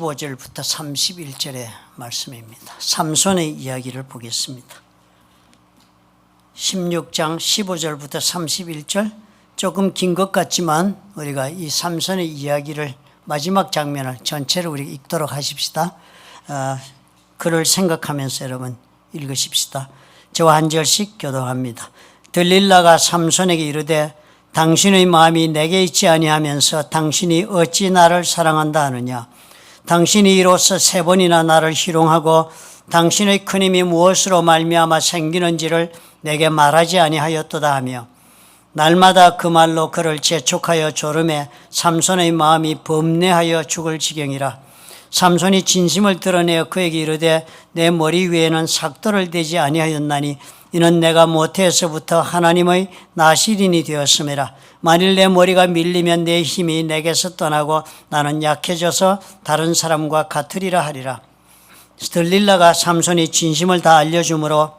15절부터 31절의 말씀입니다. 삼손의 이야기를 보겠습니다. 16장 15절부터 31절, 조금 긴 것 같지만 우리가 이 삼손의 이야기를 마지막 장면을 전체를 우리 읽도록 하십시다. 글을 생각하면서 여러분 읽으십시다. 저와 한 절씩 교독합니다. 들릴라가 삼손에게 이르되 당신의 마음이 내게 있지 아니하면서 당신이 어찌 나를 사랑한다 하느냐. 당신이 이로써 3번이나 나를 희롱하고 당신의 큰 힘이 무엇으로 말미암아 생기는지를 내게 말하지 아니하였도다 하며 날마다 그 말로 그를 재촉하여 조름에 삼손의 마음이 범뇌하여 죽을 지경이라. 삼손이 진심을 드러내어 그에게 이르되 내 머리 위에는 삭도를 대지 아니하였나니 이는 내가 모태에서부터 하나님의 나실인이 되었음이라. 만일 내 머리가 밀리면 내 힘이 내게서 떠나고 나는 약해져서 다른 사람과 같으리라 하리라. 들릴라가 삼손이 진심을 다 알려주므로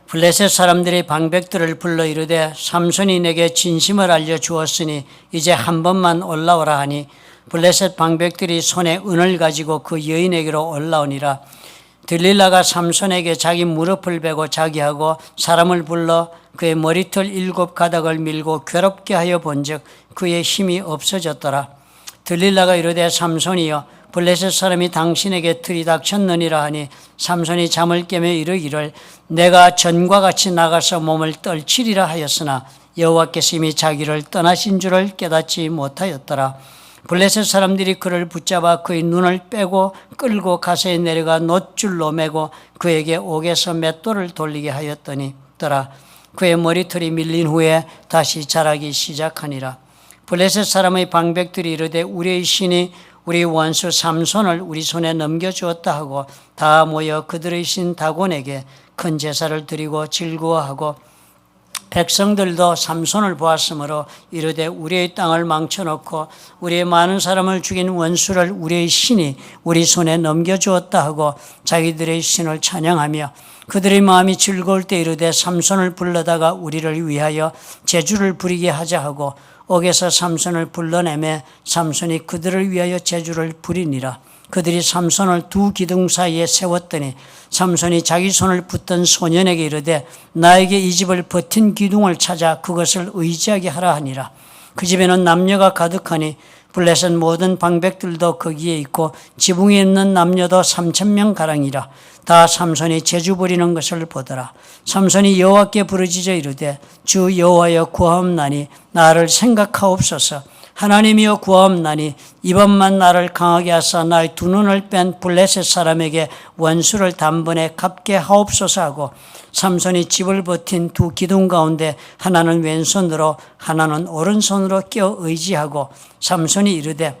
블레셋 사람들이 방백들을 불러 이르되 삼손이 내게 진심을 알려주었으니 이제 한 번만 올라오라 하니 블레셋 방백들이 손에 은을 가지고 그 여인에게로 올라오니라. 들릴라가 삼손에게 자기 무릎을 베고 자기하고 사람을 불러 그의 머리털 7가닥을 밀고 괴롭게 하여 본즉 그의 힘이 없어졌더라. 들릴라가 이르되 삼손이여 블레셋 사람이 당신에게 들이닥쳤느니라 하니 삼손이 잠을 깨며 이르기를 내가 전과 같이 나가서 몸을 떨치리라 하였으나 여호와께서 이미 자기를 떠나신 줄을 깨닫지 못하였더라. 블레셋 사람들이 그를 붙잡아 그의 눈을 빼고 끌고 가서에 내려가 놋줄로 매고 그에게 옥에서 맷돌을 돌리게 하였더라. 그의 머리털이 밀린 후에 다시 자라기 시작하니라. 블레셋 사람의 방백들이 이르되 우리의 신이 우리 원수 삼손을 우리 손에 넘겨주었다 하고 다 모여 그들의 신 다곤에게 큰 제사를 드리고 즐거워하고 백성들도 삼손을 보았으므로 이르되 우리의 땅을 망쳐놓고 우리의 많은 사람을 죽인 원수를 우리의 신이 우리 손에 넘겨주었다 하고 자기들의 신을 찬양하며 그들의 마음이 즐거울 때 이르되 삼손을 불러다가 우리를 위하여 제주를 부리게 하자 하고 옥에서 삼손을 불러내매 삼손이 그들을 위하여 제주를 부리니라. 그들이 삼손을 2 기둥 사이에 세웠더니 삼손이 자기 손을 붙던 소년에게 이르되 나에게 이 집을 버틴 기둥을 찾아 그것을 의지하게 하라 하니라. 그 집에는 남녀가 가득하니 블레셋 모든 방백들도 거기에 있고 지붕에 있는 남녀도 3,000명가량이라. 다 삼손이 제주 부리는 것을 보더라. 삼손이 여호와께 부르짖어 이르되 주 여호와여 구하옵나니 나를 생각하옵소서. 하나님이여 구하옵나니 이번만 나를 강하게 하사 나의 2 눈을 뺀 블레셋 사람에게 원수를 단번에 갚게 하옵소서 하고 삼손이 집을 버틴 2 기둥 가운데 하나는 왼손으로 하나는 오른손으로 껴 의지하고 삼손이 이르되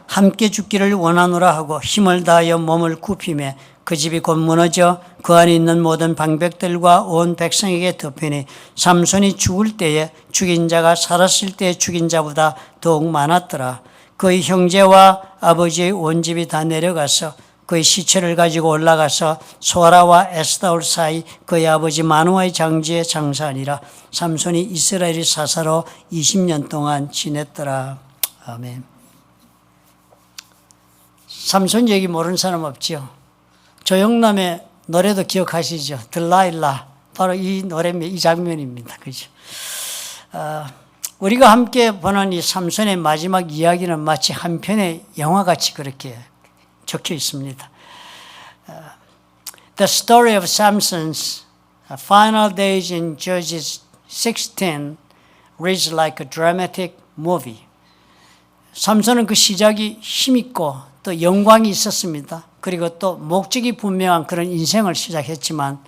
함께 죽기를 원하노라 하고 힘을 다하여 몸을 굽히매 그 집이 곧 무너져 그 안에 있는 모든 방백들과 온 백성에게 덮이니 삼손이 죽을 때에 죽인 자가 살았을 때에 죽인 자보다 더욱 많았더라. 그의 형제와 아버지의 온 집이 다 내려가서 그의 시체를 가지고 올라가서 소라와 에스다올 사이 그의 아버지 마누아의 장지에 장사하니라. 삼손이 이스라엘의 사사로 20년 동안 지냈더라. 아멘. 삼손 얘기 모르는 사람 없죠? 조영남의 노래도 기억하시죠? 들라일라. 바로 이 노래입니다. 이 장면입니다. 그죠? 우리가 함께 보는 이 삼손의 마지막 이야기는 마치 한 편의 영화같이 그렇게 적혀 있습니다. The story of Samson's final days in Judges 16 reads like a dramatic movie. 삼손은 그 시작이 힘있고 또 영광이 있었습니다. 그리고 또 목적이 분명한 그런 인생을 시작했지만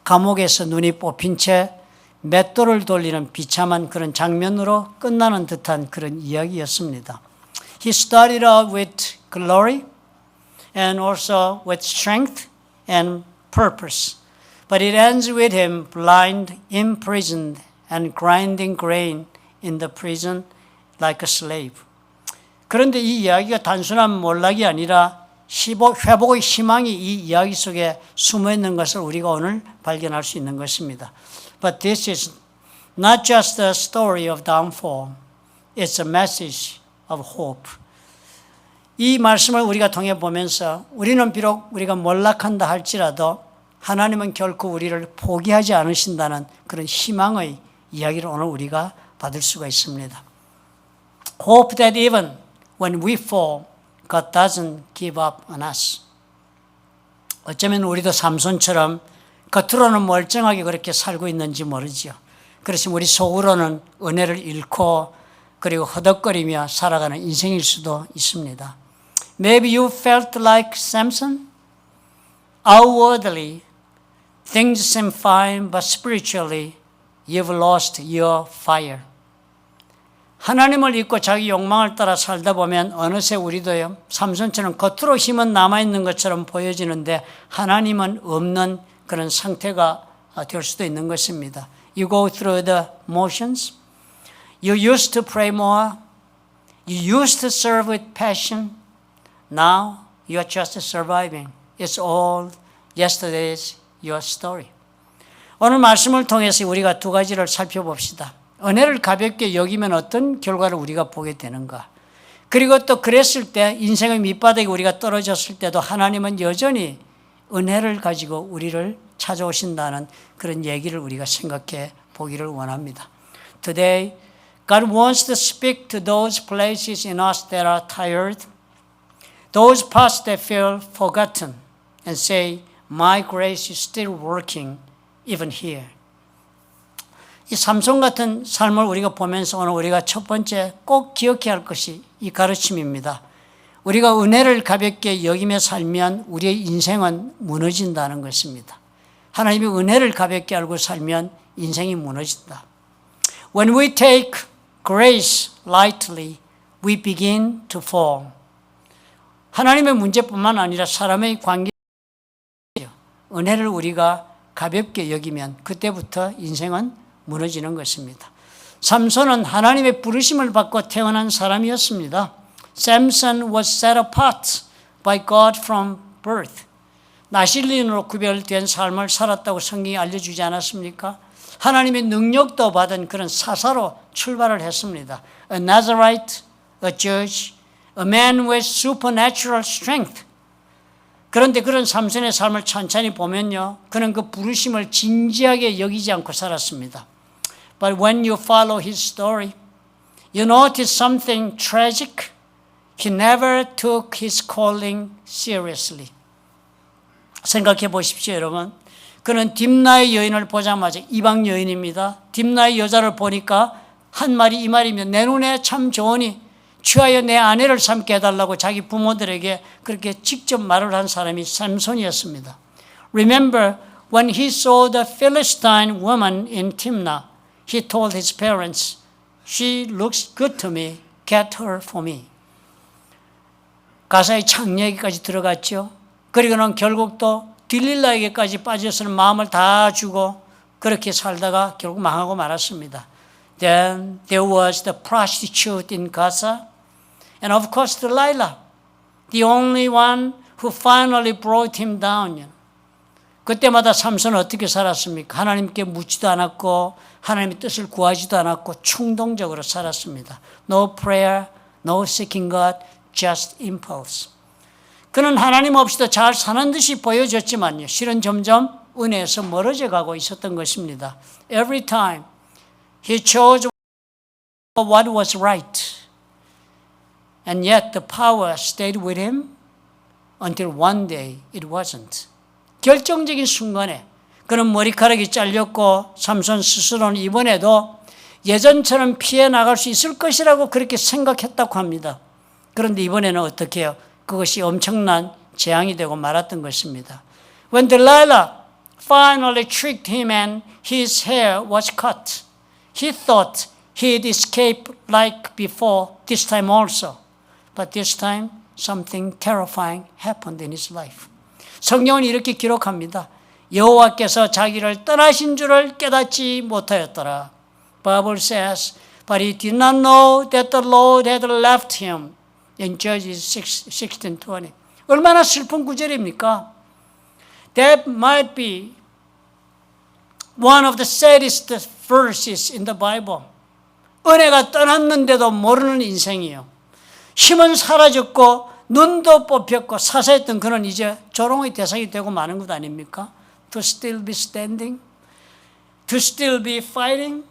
감옥에서 눈이 뽑힌 채 맷돌을 돌리는 비참한 그런 장면으로 끝나는 듯한 그런 이야기였습니다. He started out with glory and also with strength and purpose. But it ends with him blind, imprisoned and grinding grain in the prison like a slave. 그런데 이 이야기가 단순한 몰락이 아니라 회복의 희망이 이 이야기 속에 숨어 있는 것을 우리가 오늘 발견할 수 있는 것입니다. But this is not just a story of downfall. It's a message of hope. 이 말씀을 우리가 통해 보면서 우리는 비록 우리가 몰락한다 할지라도 하나님은 결코 우리를 포기하지 않으신다는 그런 희망의 이야기를 오늘 우리가 받을 수가 있습니다. Hope that even when we fall, God doesn't give up on us. 어쩌면 우리도 삼손처럼 겉으로는 멀쩡하게 그렇게 살고 있는지 모르지요. 그렇지만 우리 속으로는 은혜를 잃고 그리고 허덕거리며 살아가는 인생일 수도 있습니다. Maybe you felt like Samson. Outwardly, things seem fine, but spiritually, you've lost your fire. 하나님을 잊고 자기 욕망을 따라 살다 보면 어느새 우리도요, 삼손처럼 겉으로 힘은 남아있는 것처럼 보여지는데 하나님은 없는 그런 상태가 될 수도 있는 것입니다. You go through the motions. You used to pray more. You used to serve with passion. Now you are just surviving. It's all yesterday's your story. 오늘 말씀을 통해서 우리가 두 가지를 살펴봅시다. 은혜를 가볍게 여기면 어떤 결과를 우리가 보게 되는가. 그리고 또 그랬을 때 인생의 밑바닥에 우리가 떨어졌을 때도 하나님은 여전히 은혜를 가지고 우리를 찾아오신다는 그런 얘기를 우리가 생각해 보기를 원합니다. Today, God wants to speak to those places in us that are tired, those parts that feel forgotten, and say, My grace is still working even here. 이 삼손 같은 삶을 우리가 보면서 오늘 우리가 첫 번째 꼭 기억해야 할 것이 이 가르침입니다. 우리가 은혜를 가볍게 여기며 살면 우리의 인생은 무너진다는 것입니다. 하나님이 은혜를 가볍게 알고 살면 인생이 무너진다. When we take grace lightly, we begin to fall. 하나님의 문제뿐만 아니라 사람의 관계, 은혜를 우리가 가볍게 여기면 그때부터 인생은 무너지는 것입니다. 삼손은 하나님의 부르심을 받고 태어난 사람이었습니다. Samson was set apart by God from birth. 나실린으로 구별된 삶을 살았다고 성경이 알려주지 않았습니까? 하나님의 능력도 받은 그런 사사로 출발을 했습니다. A Nazarite, a judge, a man with supernatural strength. 그런데 그런 삼손의 삶을 천천히 보면요, 그는 그 부르심을 진지하게 여기지 않고 살았습니다. But when you follow his story, you notice something tragic. He never took his calling seriously. 생각해 보십시오, 여러분. 그는 딥나의 여인을 보자마자 이방 여인입니다. 딥나의 여자를 보니까 한 말이 이 말이면 내 눈에 참 좋으니 취하여 내 아내를 삼게 해달라고 자기 부모들에게 그렇게 직접 말을 한 사람이 삼손이었습니다. Remember when he saw the Philistine woman in Timnah, he told his parents, She looks good to me, get her for me. 가사의 창녀에게까지 들어갔죠. 그리고는 결국 또 딜릴라에게까지 빠져서는 마음을 다 주고 그렇게 살다가 결국 망하고 말았습니다. Then there was the prostitute in Gaza, and of course Delilah, the only one who finally brought him down. 그때마다 삼손은 어떻게 살았습니까? 하나님께 묻지도 않았고 하나님의 뜻을 구하지도 않았고 충동적으로 살았습니다. No prayer, no seeking God, just impulse. 그는 하나님 없이도 잘 사는 듯이 보여졌지만요, 실은 점점 은혜에서 멀어져 가고 있었던 것입니다. Every time he chose what was right, and yet the power stayed with him until one day it wasn't. 결정적인 순간에 그는 머리카락이 잘렸고 삼손 스스로는 이번에도 예전처럼 피해 나갈 수 있을 것이라고 그렇게 생각했다고 합니다. 그런데 이번에는 어떻게 해요? 그것이 엄청난 재앙이 되고 말았던 것입니다. When Delilah finally tricked him and his hair was cut, he thought he'd escape like before this time also. But this time something terrifying happened in his life. 성경은 이렇게 기록합니다. 여호와께서 자기를 떠나신 줄을 깨닫지 못하였더라. Bible says, but he did not know that the Lord had left him. In Judges 16:20. 얼마나 슬픈 구절입니까? That might be one of the saddest verses in the Bible. 은혜가 떠났는데도 모르는 인생이요. 힘은 사라졌고 눈도 뽑혔고 사사했던 그는 이제 조롱의 대상이 되고 마는 것 아닙니까? To still be standing, to still be fighting,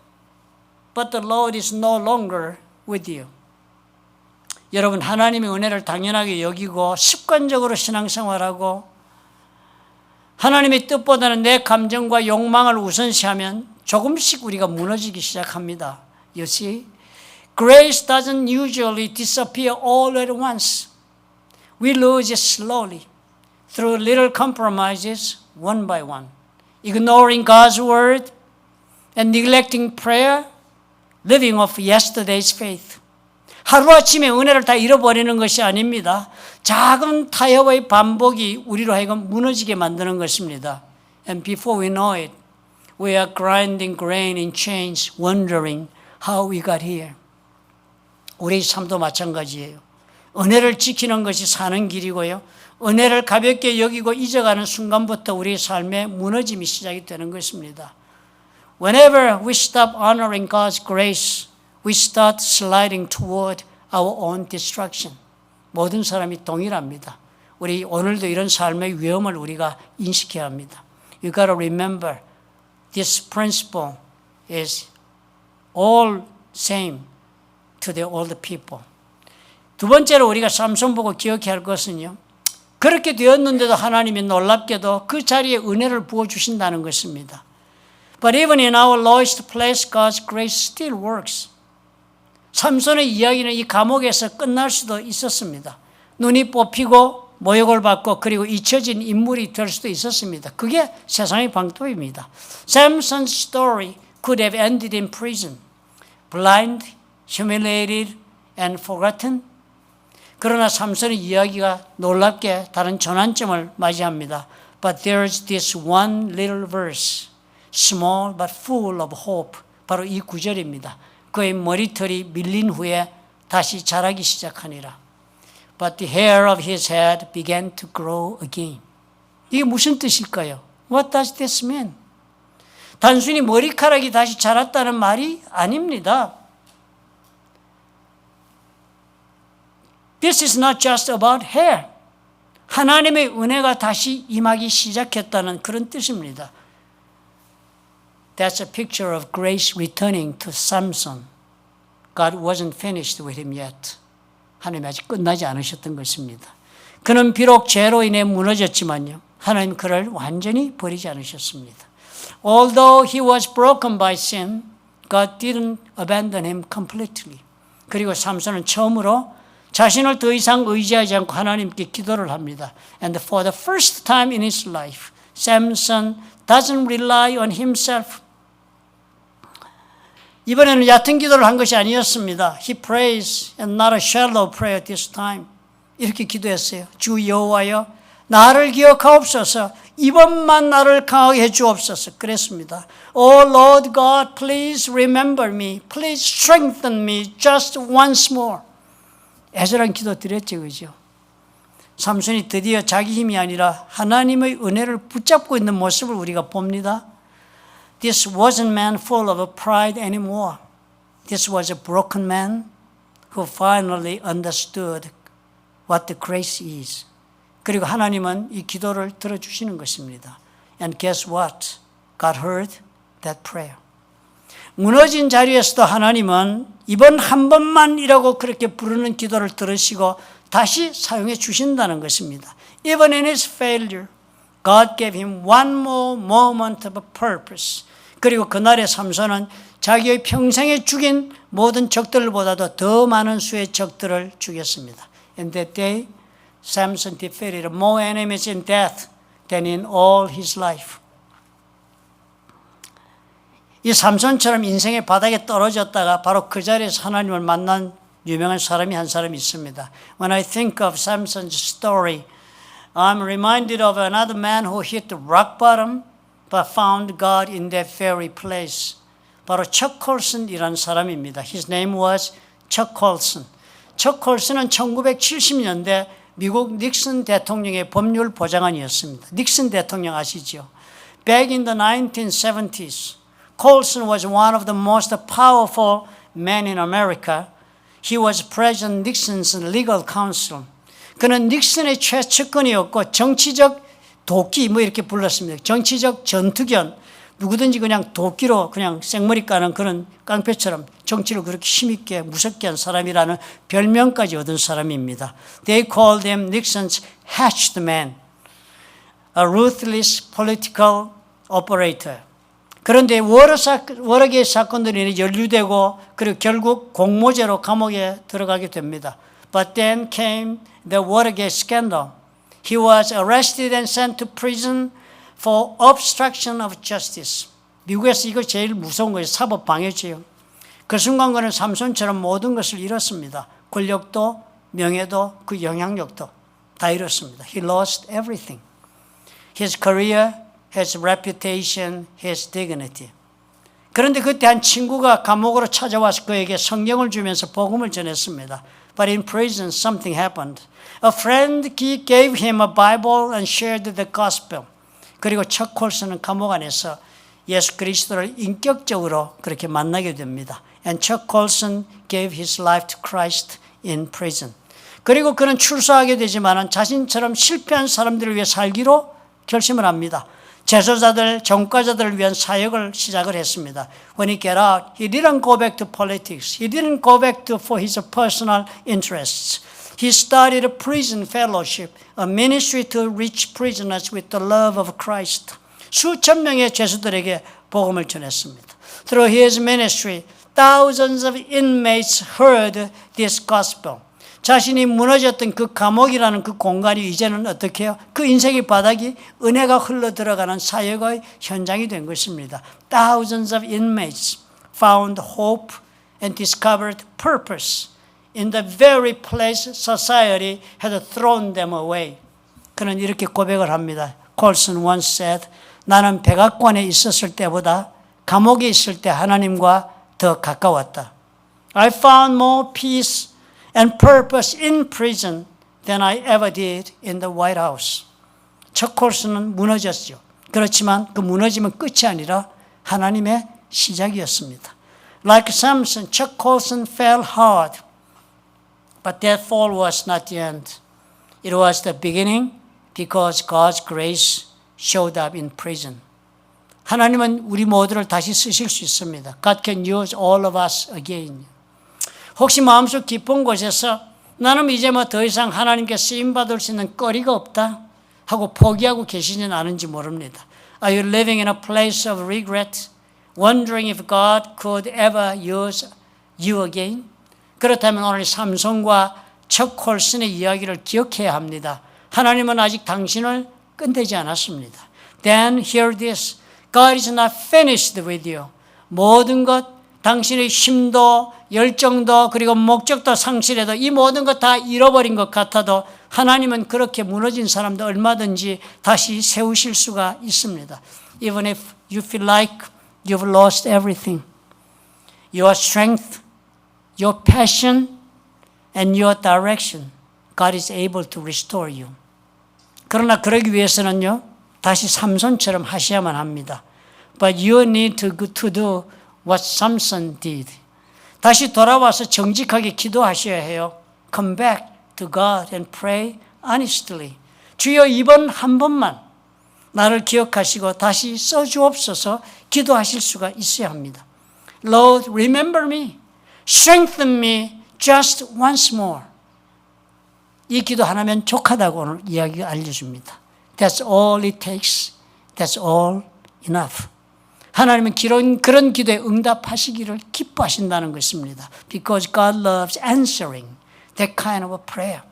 but the Lord is no longer with you. 여러분, 하나님의 은혜를 당연하게 여기고 습관적으로 신앙생활하고 하나님의 뜻보다는 내 감정과 욕망을 우선시하면 조금씩 우리가 무너지기 시작합니다. You see, grace doesn't usually disappear all at once. We lose it slowly through little compromises, one by one. Ignoring God's word and neglecting prayer, living off yesterday's faith. 하루아침에 은혜를 다 잃어버리는 것이 아닙니다. 작은 타협의 반복이 우리로 하여금 무너지게 만드는 것입니다. And before we know it, we are grinding grain in chains, wondering how we got here. 우리 삶도 마찬가지예요. 은혜를 지키는 것이 사는 길이고요. 은혜를 가볍게 여기고 잊어가는 순간부터 우리의 삶에 무너짐이 시작이 되는 것입니다. Whenever we stop honoring God's grace, we start sliding toward our own destruction. 모든 사람이 동일합니다. 우리 오늘도 이런 삶의 위험을 우리가 인식해야 합니다. You got to remember this principle is all same to the old people. 두 번째로 우리가 삼손 보고 기억해야 할 것은요. 그렇게 되었는데도 하나님이 놀랍게도 그 자리에 은혜를 부어주신다는 것입니다. But even in our lowest place, God's grace still works. 삼손의 이야기는 이 감옥에서 끝날 수도 있었습니다. 눈이 뽑히고 모욕을 받고 그리고 잊혀진 인물이 될 수도 있었습니다. 그게 세상의 방법입니다. Samson's story could have ended in prison. Blind, humiliated, and forgotten. 그러나 삼손의 이야기가 놀랍게 다른 전환점을 맞이합니다. But there's this one little verse, small but full of hope. 바로 이 구절입니다. 그의 머리털이 밀린 후에 다시 자라기 시작하니라. But the hair of his head began to grow again. 이게 무슨 뜻일까요? What does this mean? 단순히 머리카락이 다시 자랐다는 말이 아닙니다. This is not just about hair. 하나님의 은혜가 다시 임하기 시작했다는 그런 뜻입니다. That's a picture of grace returning to Samson. God wasn't finished with him yet. 하나님이 아직 끝나지 않으셨던 것입니다. 그는 비록 죄로 인해 무너졌지만요. 하나님 그를 완전히 버리지 않으셨습니다. Although he was broken by sin, God didn't abandon him completely. 그리고 삼손은 처음으로 자신을 더 이상 의지하지 않고 하나님께 기도를 합니다. And for the first time in his life, Samson doesn't rely on himself. 이번에는 얕은 기도를 한 것이 아니었습니다. He prays and not a shallow prayer this time. 이렇게 기도했어요. 주 여호와여 나를 기억하옵소서. 이번만 나를 강하게 해주옵소서. 그랬습니다. Oh Lord God, please remember me. Please strengthen me just once more. 애절한 기도 드렸죠. 그죠? 삼손이 드디어 자기 힘이 아니라 하나님의 은혜를 붙잡고 있는 모습을 우리가 봅니다. This wasn't man full of pride anymore. This was a broken man who finally understood what the grace is. 그리고 하나님은 이 기도를 들어주시는 것입니다. And guess what? God heard that prayer. 무너진 자리에서도 하나님은 이번 한 번만이라고 그렇게 부르는 기도를 들으시고 다시 사용해 주신다는 것입니다. Even in his failure, God gave him one more moment of purpose. 그리고 그날의 삼손은 자기의 평생에 죽인 모든 적들보다도 더 많은 수의 적들을 죽였습니다. And that day, Samson defeated more enemies in death than in all his life. 이 삼손처럼 인생의 바닥에 떨어졌다가 바로 그 자리에서 하나님을 만난 유명한 사람이 한 사람이 있습니다. When I think of Samson's story, I'm reminded of another man who hit the rock bottom but found God in that very place. 바로 척 콜슨이라는 사람입니다. His name was 척 콜슨. 척 콜슨은 1970년대 미국 닉슨 대통령의 법률 보좌관이었습니다. 닉슨 대통령 아시죠? Back in the 1970s, Colson was one of the most powerful men in America. He was President Nixon's legal counsel. 그는 닉슨의 최측근이었고 정치적 도끼 뭐 이렇게 불렀습니다. 정치적 전투견, 누구든지 그냥 도끼로 그냥 생머리 까는 그런 깡패처럼 정치를 그렇게 힘있게 무섭게 한 사람이라는 별명까지 얻은 사람입니다. They called him Nixon's hatched man, a ruthless political operator. 그런데 여러 개의 사건들이 연루되고 그리고 결국 공모죄로 감옥에 들어가게 됩니다. But then came the Watergate scandal. He was arrested and sent to prison for obstruction of justice. 미국에서 이거 제일 무서운 거예요. 사법 방해죄요. 그 순간 그는 삼손처럼 모든 것을 잃었습니다. 권력도 명예도 그 영향력도 다 잃었습니다. He lost everything. His career, his reputation, his dignity. 그런데 그때 한 친구가 감옥으로 찾아와서 그에게 성경을 주면서 복음을 전했습니다. But in prison something happened. A friend gave him a Bible and shared the gospel. 그리고 척 콜슨은 감옥 안에서 예수 그리스도를 인격적으로 그렇게 만나게 됩니다. And Chuck Colson gave his life to Christ in prison. 그리고 그는 출소하게 되지만 자신처럼 실패한 사람들을 위해 살기로 결심을 합니다. 재소자들, 전과자들을 위한 사역을 시작을 했습니다. When he got out, he didn't go back to politics. He didn't go back for his personal interests. He started a prison fellowship, a ministry to reach prisoners with the love of Christ. 수천 명의 죄수들에게 복음을 전했습니다. Through his ministry, thousands of inmates heard this gospel. 자신이 무너졌던 그 감옥이라는 그 공간이 이제는 어떻게 해요? 그 인생의 바닥이 은혜가 흘러 들어가는 사역의 현장이 된 것입니다. Thousands of inmates found hope and discovered purpose in the very place society had thrown them away. 그는 이렇게 고백을 합니다. Colson once said, 나는 백악관에 있었을 때보다 감옥에 있을 때 하나님과 더 가까웠다. I found more peace and purpose in prison than I ever did in the White House. 척 콜슨은 무너졌죠. 그렇지만 그 무너짐은 끝이 아니라 하나님의 시작이었습니다. Like Samson, Chuck Colson fell hard, but that fall was not the end. It was the beginning because God's grace showed up in prison. 하나님은 우리 모두를 다시 쓰실 수 있습니다. God can use all of us again. 혹시 마음속 깊은 곳에서 나는 이제 뭐 더 이상 하나님께 쓰임받을 수 있는 거리가 없다 하고 포기하고 계시지는 않은지 모릅니다. Are you living in a place of regret, wondering if God could ever use you again? 그렇다면 오늘 삼손과 척 콜슨의 이야기를 기억해야 합니다. 하나님은 아직 당신을 끝내지 않았습니다. Then hear this. God is not finished with you. 모든 것, 당신의 힘도 열정도 그리고 목적도 상실해도 이 모든 것 다 잃어버린 것 같아도 하나님은 그렇게 무너진 사람도 얼마든지 다시 세우실 수가 있습니다. Even if you feel like you've lost everything, your strength, your passion, and your direction, God is able to restore you. 그러나 그러기 위해서는요, 다시 삼손처럼 하셔야만 합니다. But you need to do what Samson did. 다시 돌아와서 정직하게 기도하셔야 해요. Come back to God and pray honestly. 주여 이번 한 번만 나를 기억하시고 다시 써주옵소서 기도하실 수가 있어야 합니다. Lord, remember me. Strengthen me just once more. 이 기도 하나면 족하다고 오늘 이야기가 알려줍니다. That's all it takes. That's all enough. 하나님은 그런 기도에 응답하시기를 기뻐하신다는 것입니다. Because God loves answering that kind of a prayer.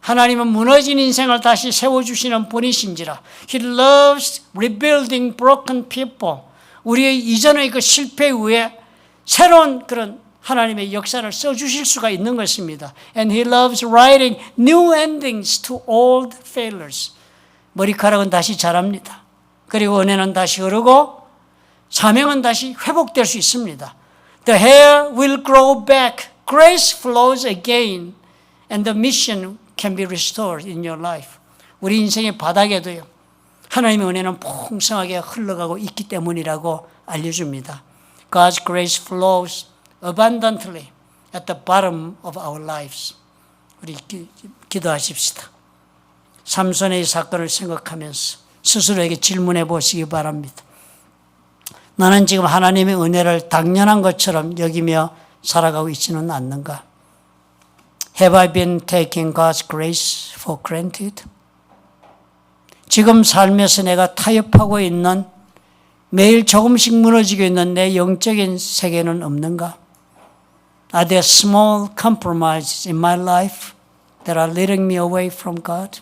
하나님은 무너진 인생을 다시 세워주시는 분이신지라. He loves rebuilding broken people. 우리의 이전의 그 실패 후에 새로운 그런 하나님의 역사를 써주실 수가 있는 것입니다. And He loves writing new endings to old failures. 머리카락은 다시 자랍니다. 그리고 은혜는 다시 흐르고 사명은 다시 회복될 수 있습니다. The hair will grow back. Grace flows again. And the mission can be restored in your life. 우리 인생의 바닥에도요. 하나님의 은혜는 풍성하게 흘러가고 있기 때문이라고 알려줍니다. God's grace flows abundantly at the bottom of our lives. 우리 기도하십시다. 삼손의 이 사건을 생각하면서 스스로에게 질문해 보시기 바랍니다. 나는 지금 하나님의 은혜를 당연한 것처럼 여기며 살아가고 있지는 않는가? Have I been taking God's grace for granted? 지금 삶에서 내가 타협하고 있는, 매일 조금씩 무너지고 있는 내 영적인 세계는 없는가? Are there small compromises in my life that are leading me away from God?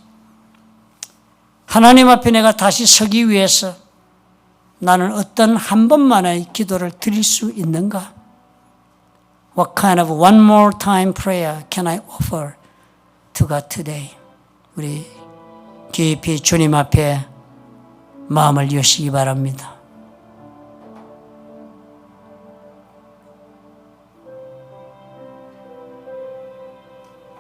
하나님 앞에 내가 다시 서기 위해서 나는 어떤 한 번만의 기도를 드릴 수 있는가? What kind of one more time prayer can I offer to God today? 우리 깊이 주님 앞에 마음을 여시기 바랍니다.